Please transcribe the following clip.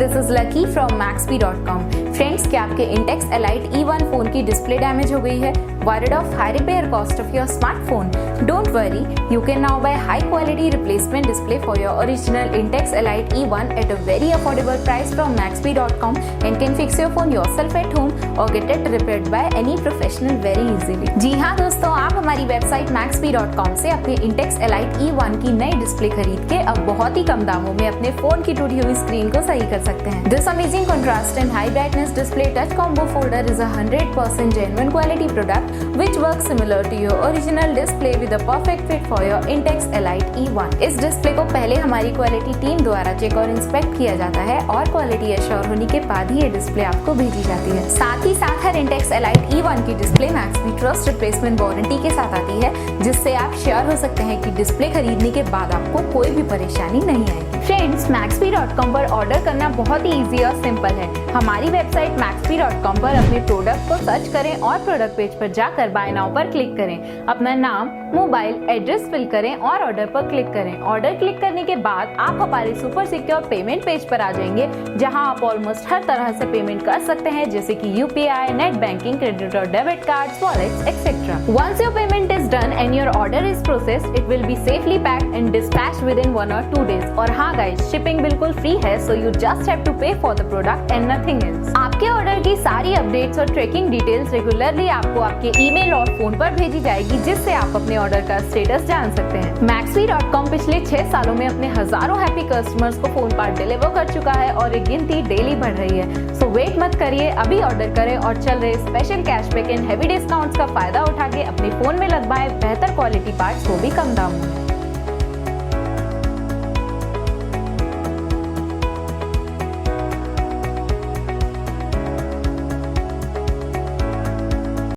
This is lucky from Maxbhi.com। Friends, क्या आपके Intex ELYT-e1 phone की डिस्प्ले डैमेज हो गई है? Worried of high repair cost of your smartphone? Don't worry, you can now buy high quality replacement display for your original Intex ELYT-e1 at a very affordable price from Maxbhi.com and can fix your phone yourself at home or get it repaired by any professional very easily। जी हाँ दोस्तों, आप हमारी website Maxbhi.com से अपने Intex ELYT-e1 की नई display खरीद के अब बहुत ही कम दामों में अपने फोन की टूटी हुई स्क्रीन को सही कर सकते हैं। This amazing contrast and high brightness display touch combo folder is a 100% genuine quality product which works similar to your original display with a perfect fit for your Intex ELYT-e1। इस display को पहले हमारी quality team द्वारा check और inspect किया जाता है और क्वालिटी एश्योर होने के बाद ही ये डिस्प्ले आपको भेजी जाती है। साथ ही साथ हर Intex ELYT-e1 की display Maxbhi trust replacement warranty के साथ आती है, जिससे आप श्योर हो सकते हैं कि डिस्प्ले खरीदने के बाद आपको कोई भी परेशानी नहीं आएगी। फ्रेंड्स, Maxbhi.com पर ऑर्डर करना बहुत ही इजी और सिंपल है। हमारी वेबसाइट Maxbhi.com पर अपने प्रोडक्ट को सर्च करें और प्रोडक्ट पेज पर जाकर बाय नाउ पर क्लिक करें। अपना नाम, मोबाइल, एड्रेस फिल करें और ऑर्डर पर क्लिक करें। ऑर्डर क्लिक करने के बाद आप हमारे सुपर सिक्योर पेमेंट पेज पर आ जाएंगे, जहां आप ऑलमोस्ट हर तरह से पेमेंट कर सकते हैं, जैसे कि UPI, नेट बैंकिंग, क्रेडिट और debit cards, wallets, etcetera. Once your payment is done and your order is processed, it will be safely packed and dispatched within 1 or 2 days। और हाँ गाइस, शिपिंग बिल्कुल free है, so you just have to pay for the product and nothing else। आपके order की सारी updates और tracking details regularly आपको आपके ईमेल और फोन पर भेजी जाएगी, जिससे आप अपने ऑर्डर का स्टेटस जान सकते हैं। Maxbhi.com पिछले 6 सालों में अपने हजारों हैप्पी कस्टमर्स को फोन पार्ट डिलीवर कर चुका है और ये गिनती डेली बढ़ रही है। सो वेट मत करिए, अभी ऑर्डर करें और चल रहे special cashback and heavy discounts का फायदा उठा के अपने फोन में लगवाएं बेहतर क्वालिटी पार्ट्स, वो भी कम दाम में।